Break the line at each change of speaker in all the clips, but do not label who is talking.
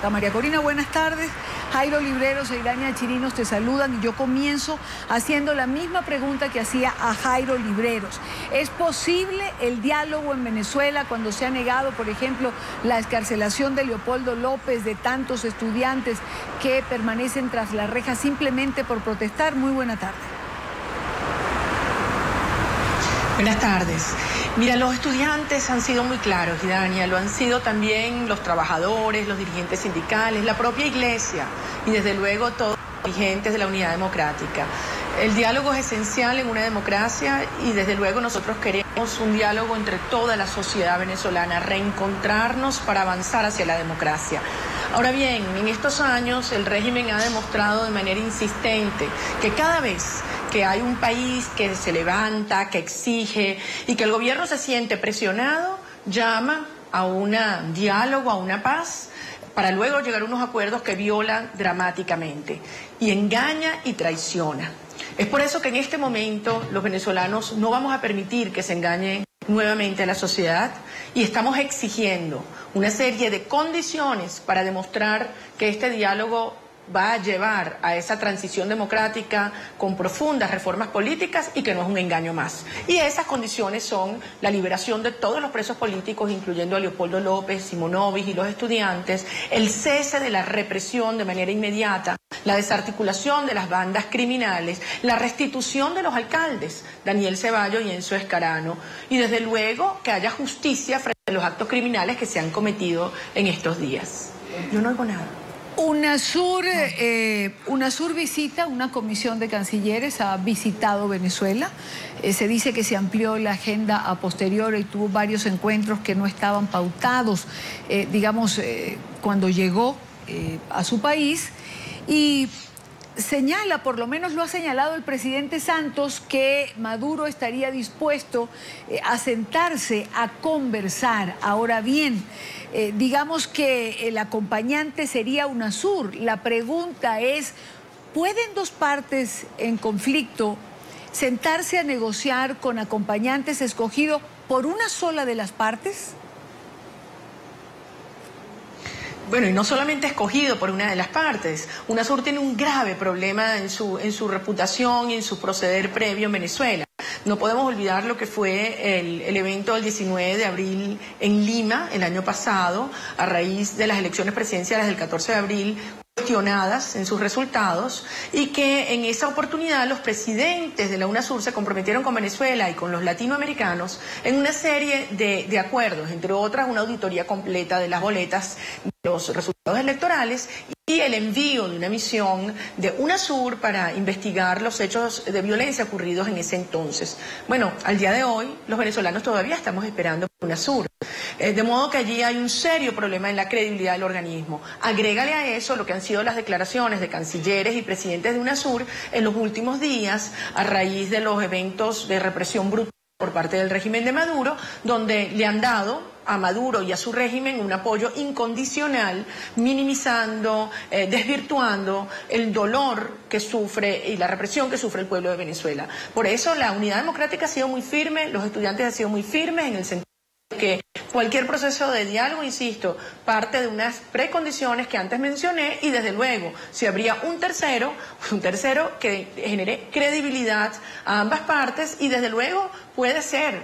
María Corina, buenas tardes. Jairo Libreros e Iraña Chirinos te saludan y yo comienzo haciendo la misma pregunta que hacía a Jairo Libreros. ¿Es posible el diálogo en Venezuela cuando se ha negado, por ejemplo, la excarcelación de Leopoldo López, de tantos estudiantes que permanecen tras las rejas simplemente por protestar? Muy buena tarde.
Buenas tardes. Mira, los estudiantes han sido muy claros, Iraña, lo han sido también los trabajadores, los dirigentes sindicales, la propia iglesia y desde luego todos los dirigentes de la Unidad Democrática. El diálogo es esencial en una democracia y desde luego nosotros queremos un diálogo entre toda la sociedad venezolana, reencontrarnos para avanzar hacia la democracia. Ahora bien, en estos años el régimen ha demostrado de manera insistente que cada vez que hay un país que se levanta, que exige y que el gobierno se siente presionado, llama a un diálogo, a una paz, para luego llegar a unos acuerdos que violan dramáticamente y engaña y traiciona. Es por eso que en este momento los venezolanos no vamos a permitir que se engañe nuevamente a la sociedad y estamos exigiendo una serie de condiciones para demostrar que este diálogo va a llevar a esa transición democrática con profundas reformas políticas y que no es un engaño más. Y esas condiciones son la liberación de todos los presos políticos, incluyendo a Leopoldo López, Simonovic y los estudiantes, el cese de la represión de manera inmediata, la desarticulación de las bandas criminales, la restitución de los alcaldes, Daniel Ceballos y Enzo Escarano, y desde luego que haya justicia frente a los actos criminales que se han cometido en estos días. Yo no oigo nada.
UNASUR visita, una comisión de cancilleres ha visitado Venezuela. Se dice que se amplió la agenda a posteriori y tuvo varios encuentros que no estaban pautados, cuando llegó a su país. Y señala, por lo menos lo ha señalado el presidente Santos, que Maduro estaría dispuesto a sentarse a conversar. Ahora bien, digamos que el acompañante sería UNASUR. La pregunta es, ¿pueden dos partes en conflicto sentarse a negociar con acompañantes escogidos por una sola de las partes?
Bueno, y no solamente escogido por una de las partes. UNASUR tiene un grave problema en su reputación y en su proceder previo en Venezuela. No podemos olvidar lo que fue el evento del 19 de abril en Lima el año pasado, a raíz de las elecciones presidenciales del 14 de abril, cuestionadas en sus resultados, y que en esa oportunidad los presidentes de la UNASUR se comprometieron con Venezuela y con los latinoamericanos en una serie de acuerdos, entre otras una auditoría completa de las boletas de los resultados electorales y el envío de una misión de UNASUR para investigar los hechos de violencia ocurridos en ese entonces. Bueno, al día de hoy los venezolanos todavía estamos esperando por UNASUR. De modo que allí hay un serio problema en la credibilidad del organismo. Agrégale a eso lo que han sido las declaraciones de cancilleres y presidentes de UNASUR en los últimos días a raíz de los eventos de represión brutal por parte del régimen de Maduro, donde le han dado a Maduro y a su régimen un apoyo incondicional, minimizando, desvirtuando el dolor que sufre y la represión que sufre el pueblo de Venezuela. Por eso la Unidad Democrática ha sido muy firme, los estudiantes han sido muy firmes en el sentido que cualquier proceso de diálogo, insisto, parte de unas precondiciones que antes mencioné y desde luego si habría un tercero que genere credibilidad a ambas partes y desde luego puede ser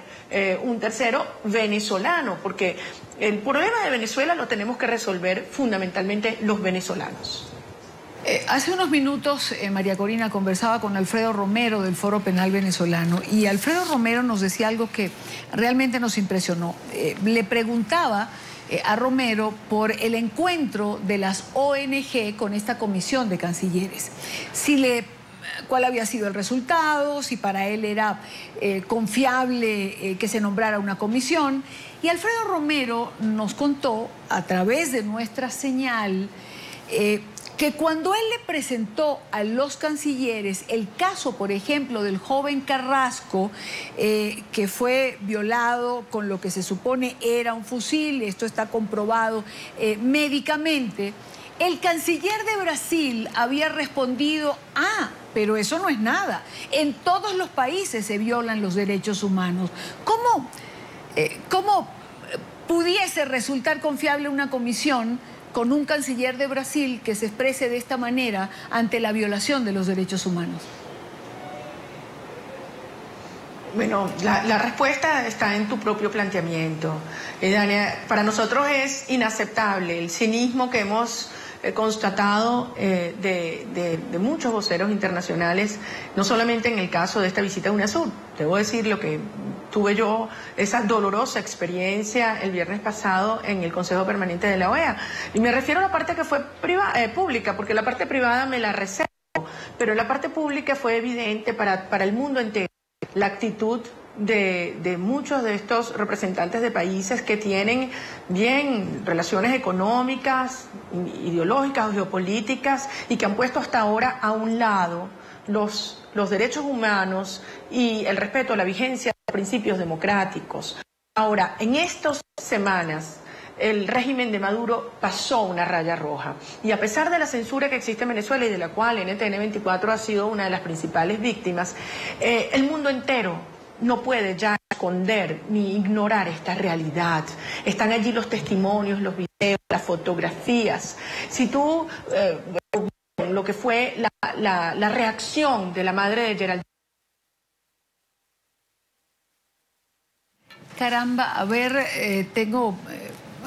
un tercero venezolano, porque el problema de Venezuela lo tenemos que resolver fundamentalmente los venezolanos.
Hace unos minutos, María Corina conversaba con Alfredo Romero del Foro Penal Venezolano y Alfredo Romero nos decía algo que realmente nos impresionó. Le preguntaba a Romero por el encuentro de las ONG con esta comisión de cancilleres. ¿Cuál había sido el resultado? Si para él era confiable que se nombrara una comisión. Y Alfredo Romero nos contó a través de nuestra señal que cuando él le presentó a los cancilleres el caso, por ejemplo, del joven Carrasco, que fue violado con lo que se supone era un fusil, esto está comprobado médicamente, el canciller de Brasil había respondido, pero eso no es nada, en todos los países se violan los derechos humanos. ¿Cómo pudiese resultar confiable una comisión con un canciller de Brasil que se exprese de esta manera ante la violación de los derechos humanos?
Bueno, la respuesta está en tu propio planteamiento. Dania, para nosotros es inaceptable el cinismo que hemos constatado de muchos voceros internacionales, no solamente en el caso de esta visita a UNASUR. Debo decir lo que tuve yo, esa dolorosa experiencia el viernes pasado en el Consejo Permanente de la OEA. Y me refiero a la parte que fue pública, porque la parte privada me la reservo, pero la parte pública fue evidente para el mundo entero. La actitud de muchos de estos representantes de países que tienen bien relaciones económicas, ideológicas o geopolíticas y que han puesto hasta ahora a un lado los derechos humanos y el respeto a la vigencia de principios democráticos. Ahora, en estas semanas, el régimen de Maduro pasó una raya roja. Y a pesar de la censura que existe en Venezuela y de la cual NTN 24 ha sido una de las principales víctimas, el mundo entero no puede ya esconder ni ignorar esta realidad. Están allí los testimonios, los videos, las fotografías. Si tú, lo que fue la reacción de la madre de Geraldine.
Caramba, a ver,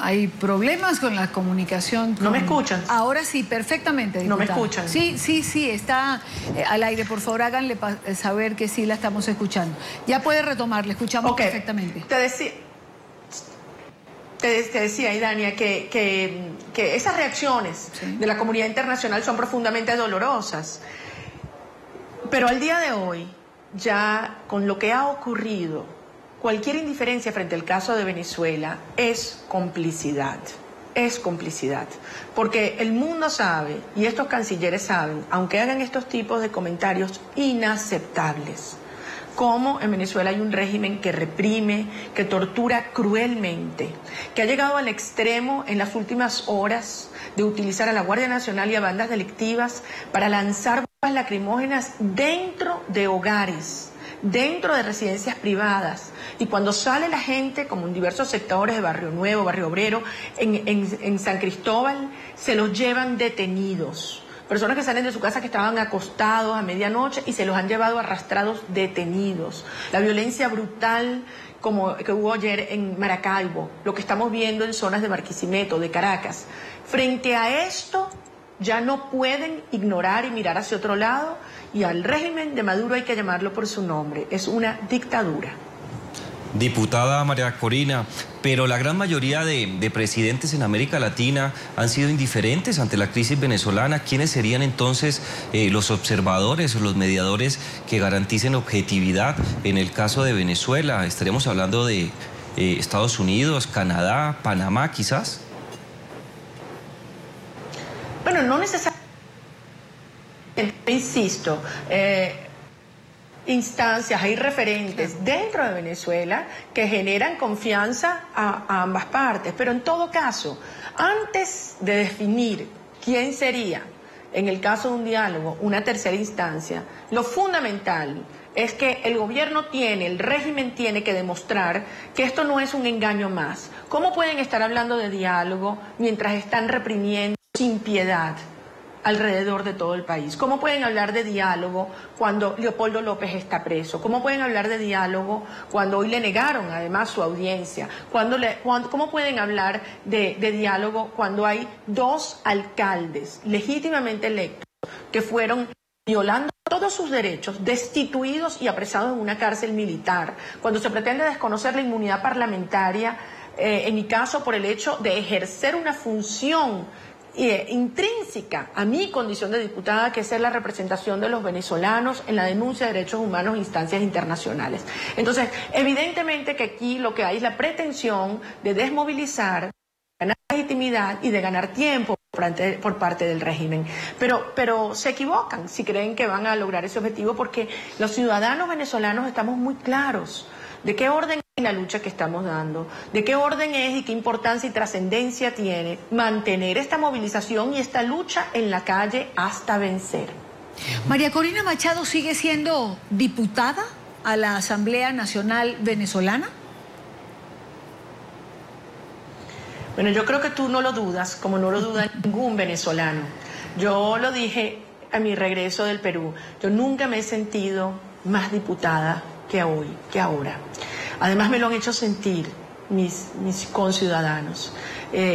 hay problemas con la comunicación.
¿No me escuchan?
Ahora sí, perfectamente, diputada.
¿No me escuchan?
Sí, está al aire. Por favor, háganle saber que sí la estamos escuchando. Ya puede retomar, le escuchamos perfectamente.
Te decía, Idania, que esas reacciones de la comunidad internacional son profundamente dolorosas. Pero al día de hoy, ya con lo que ha ocurrido, cualquier indiferencia frente al caso de Venezuela es complicidad. Es complicidad. Porque el mundo sabe, y estos cancilleres saben, aunque hagan estos tipos de comentarios inaceptables, cómo en Venezuela hay un régimen que reprime, que tortura cruelmente, que ha llegado al extremo en las últimas horas de utilizar a la Guardia Nacional y a bandas delictivas para lanzar bombas lacrimógenas dentro de hogares, dentro de residencias privadas. Y cuando sale la gente, como en diversos sectores de Barrio Nuevo, Barrio Obrero, en San Cristóbal, se los llevan detenidos. Personas que salen de su casa que estaban acostados a medianoche y se los han llevado arrastrados detenidos. La violencia brutal como que hubo ayer en Maracaibo, lo que estamos viendo en zonas de Barquisimeto, de Caracas. Frente a esto, ya no pueden ignorar y mirar hacia otro lado, y al régimen de Maduro hay que llamarlo por su nombre. Es una dictadura.
Diputada María Corina, pero la gran mayoría de presidentes en América Latina han sido indiferentes ante la crisis venezolana. ¿Quiénes serían entonces los observadores o los mediadores que garanticen objetividad en el caso de Venezuela? ¿Estaremos hablando de Estados Unidos, Canadá, Panamá quizás?
Bueno, no necesariamente, insisto, instancias, hay referentes dentro de Venezuela que generan confianza a ambas partes, pero en todo caso, antes de definir quién sería, en el caso de un diálogo, una tercera instancia, lo fundamental es que el gobierno el régimen tiene que demostrar que esto no es un engaño más. ¿Cómo pueden estar hablando de diálogo mientras están reprimiendo sin piedad alrededor de todo el país? ¿Cómo pueden hablar de diálogo cuando Leopoldo López está preso? ¿Cómo pueden hablar de diálogo cuando hoy le negaron además su audiencia? ¿Cómo pueden hablar de diálogo cuando hay dos alcaldes legítimamente electos que fueron violando todos sus derechos, destituidos y apresados en una cárcel militar? Cuando se pretende desconocer la inmunidad parlamentaria, en mi caso por el hecho de ejercer una función intrínseca a mi condición de diputada, que es ser la representación de los venezolanos en la denuncia de derechos humanos en instancias internacionales. Entonces, evidentemente que aquí lo que hay es la pretensión de desmovilizar, de ganar legitimidad y de ganar tiempo por parte del régimen. Pero se equivocan si creen que van a lograr ese objetivo, porque los ciudadanos venezolanos estamos muy claros de qué orden es la lucha que estamos dando, de qué orden es y qué importancia y trascendencia tiene mantener esta movilización y esta lucha en la calle hasta vencer.
María Corina Machado sigue siendo diputada a la Asamblea Nacional Venezolana.
Bueno, yo creo que tú no lo dudas, como no lo duda ningún venezolano. Yo lo dije a mi regreso del Perú. Yo nunca me he sentido más diputada que hoy, que ahora. Además me lo han hecho sentir mis conciudadanos.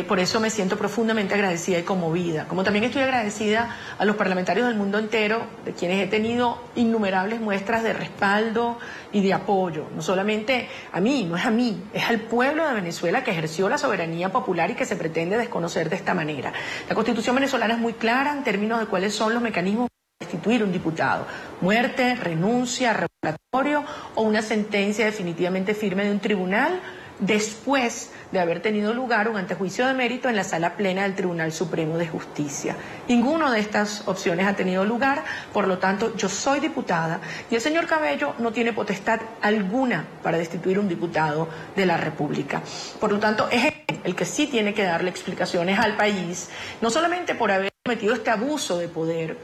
Por eso me siento profundamente agradecida y conmovida. Como también estoy agradecida a los parlamentarios del mundo entero, de quienes he tenido innumerables muestras de respaldo y de apoyo. No solamente a mí, no es a mí, es al pueblo de Venezuela que ejerció la soberanía popular y que se pretende desconocer de esta manera. La Constitución venezolana es muy clara en términos de cuáles son los mecanismos para destituir un diputado: muerte, renuncia, revocatorio o una sentencia definitivamente firme de un tribunal después de haber tenido lugar un antejuicio de mérito en la sala plena del Tribunal Supremo de Justicia. Ninguna de estas opciones ha tenido lugar, por lo tanto yo soy diputada y el señor Cabello no tiene potestad alguna para destituir un diputado de la República. Por lo tanto es él el que sí tiene que darle explicaciones al país, no solamente por haber cometido este abuso de poder,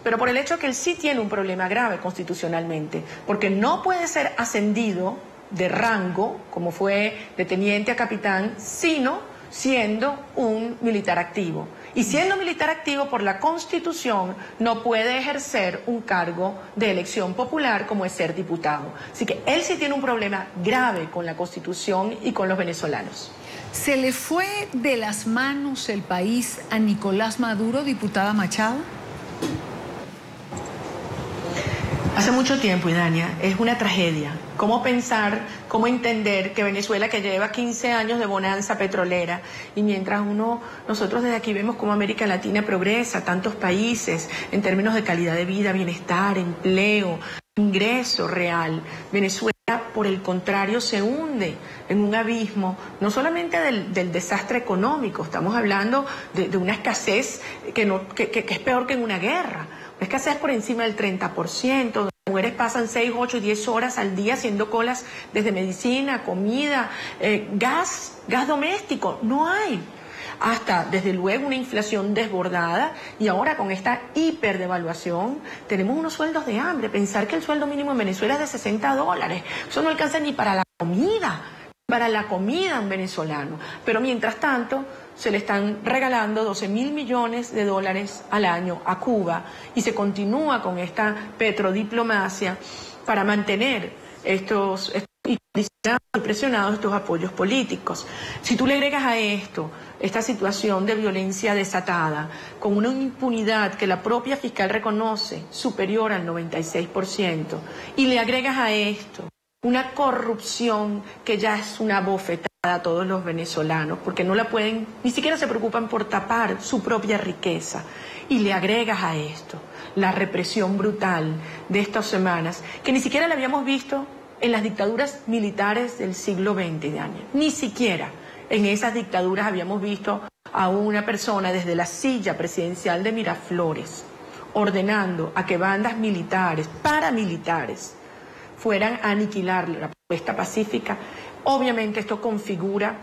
pero por el hecho que él sí tiene un problema grave constitucionalmente, porque no puede ser ascendido de rango, como fue de teniente a capitán, sino siendo un militar activo. Y siendo militar activo, por la Constitución, no puede ejercer un cargo de elección popular como es ser diputado. Así que él sí tiene un problema grave con la Constitución y con los venezolanos.
¿Se le fue de las manos el país a Nicolás Maduro, diputada Machado?
Hace mucho tiempo, Idania, es una tragedia. ¿Cómo pensar, cómo entender que Venezuela, que lleva 15 años de bonanza petrolera, y mientras nosotros desde aquí vemos cómo América Latina progresa, tantos países en términos de calidad de vida, bienestar, empleo, ingreso real, Venezuela, por el contrario, se hunde en un abismo, no solamente del desastre económico, estamos hablando de una escasez que es peor que en una guerra. Una escasez por encima del 30%, donde las mujeres pasan 6, 8 y 10 horas al día haciendo colas desde medicina, comida, gas doméstico, no hay. Hasta, desde luego, una inflación desbordada, y ahora con esta hiperdevaluación tenemos unos sueldos de hambre. Pensar que el sueldo mínimo en Venezuela es de $60, eso no alcanza ni para la comida a un venezolano. Pero mientras tanto se le están regalando 12.000 millones de dólares al año a Cuba, y se continúa con esta petrodiplomacia para mantener estos presionados estos apoyos políticos. Si tú le agregas a esto esta situación de violencia desatada, con una impunidad que la propia fiscal reconoce superior al 96%, y le agregas a esto una corrupción que ya es una bofetada a todos los venezolanos, porque no la pueden, ni siquiera se preocupan por tapar su propia riqueza, y le agregas a esto la represión brutal de estas semanas, que ni siquiera la habíamos visto en las dictaduras militares del siglo XX, de años. Ni siquiera en esas dictaduras habíamos visto a una persona desde la silla presidencial de Miraflores ordenando a que bandas militares, paramilitares, fueran a aniquilar la protesta pacífica. Obviamente esto configura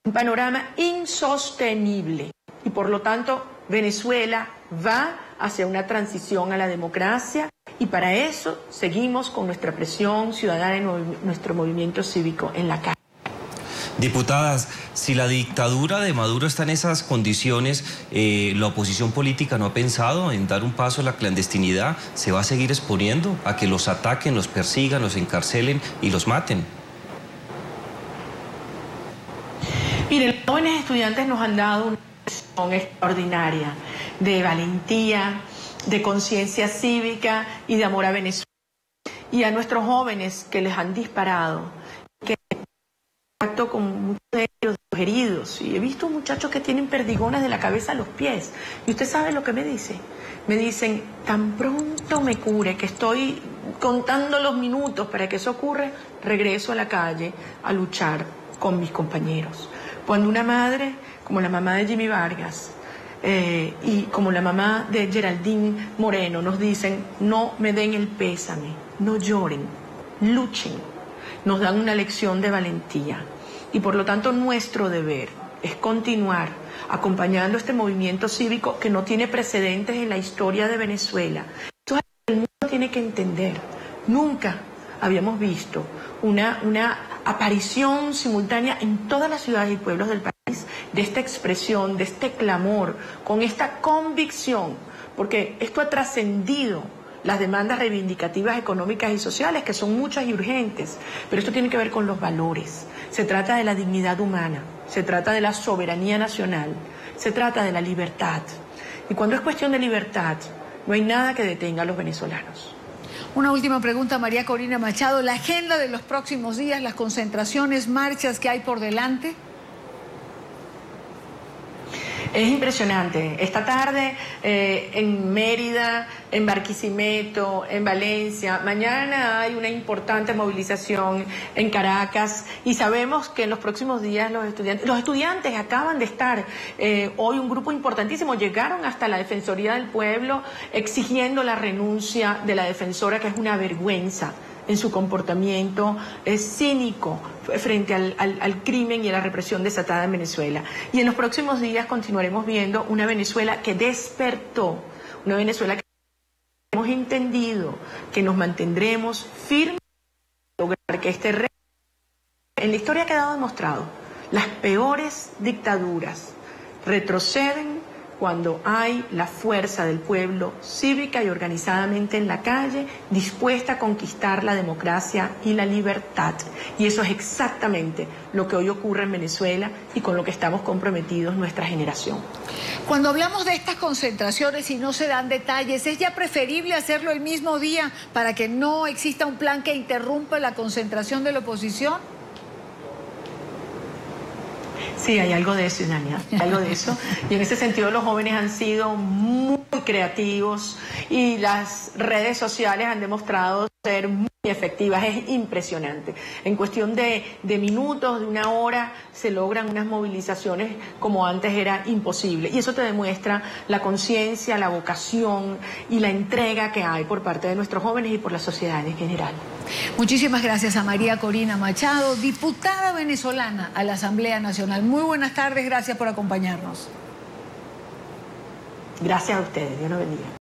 un panorama insostenible y por lo tanto Venezuela va hacia una transición a la democracia, y para eso seguimos con nuestra presión ciudadana y nuestro movimiento cívico en la calle.
Diputadas, si la dictadura de Maduro está en esas condiciones, la oposición política no ha pensado en dar un paso a la clandestinidad. ¿Se va a seguir exponiendo a que los ataquen, los persigan, los encarcelen y los maten?
Miren, los jóvenes estudiantes nos han dado una lección extraordinaria de valentía, de conciencia cívica y de amor a Venezuela. Y a nuestros jóvenes que les han disparado, que contacto con muchos de ellos heridos, y he visto muchachos que tienen perdigones de la cabeza a los pies, y usted sabe lo que me dice. Me dicen, tan pronto me cure, que estoy contando los minutos para que eso ocurra, regreso a la calle a luchar con mis compañeros. Cuando una madre, como la mamá de Jimmy Vargas, y como la mamá de Geraldine Moreno, nos dicen, no me den el pésame, no lloren, luchen, nos dan una lección de valentía. Y por lo tanto nuestro deber es continuar acompañando este movimiento cívico que no tiene precedentes en la historia de Venezuela. Entonces el mundo tiene que entender, nunca habíamos visto una aparición simultánea en todas las ciudades y pueblos del país de esta expresión, de este clamor, con esta convicción, porque esto ha trascendido las demandas reivindicativas económicas y sociales, que son muchas y urgentes, pero esto tiene que ver con los valores. Se trata de la dignidad humana, se trata de la soberanía nacional, se trata de la libertad. Y cuando es cuestión de libertad, no hay nada que detenga a los venezolanos.
Una última pregunta, María Corina Machado. ¿La agenda de los próximos días, las concentraciones, marchas que hay por delante?
Es impresionante. Esta tarde en Mérida, en Barquisimeto, en Valencia. Mañana hay una importante movilización en Caracas y sabemos que en los próximos días los estudiantes acaban de estar, hoy un grupo importantísimo, llegaron hasta la Defensoría del Pueblo exigiendo la renuncia de la defensora, que es una vergüenza en su comportamiento cínico frente al crimen y a la represión desatada en Venezuela. Y en los próximos días continuaremos viendo una Venezuela que despertó, una Venezuela que hemos entendido que nos mantendremos firmes para lograr que este régimen, en la historia ha quedado demostrado, las peores dictaduras retroceden cuando hay la fuerza del pueblo cívica y organizadamente en la calle, dispuesta a conquistar la democracia y la libertad. Y eso es exactamente lo que hoy ocurre en Venezuela y con lo que estamos comprometidos nuestra generación.
Cuando hablamos de estas concentraciones y no se dan detalles, ¿es ya preferible hacerlo el mismo día para que no exista un plan que interrumpa la concentración de la oposición?
Sí, hay algo de eso, Dania, hay algo de eso. Y en ese sentido los jóvenes han sido muy creativos y las redes sociales han demostrado ser muy efectivas. Es impresionante. En cuestión de minutos, de una hora, se logran unas movilizaciones como antes era imposible. Y eso te demuestra la conciencia, la vocación y la entrega que hay por parte de nuestros jóvenes y por la sociedad en general.
Muchísimas gracias a María Corina Machado, diputada venezolana a la Asamblea Nacional. Muy buenas tardes, gracias por acompañarnos.
Gracias a ustedes, Dios los bendiga.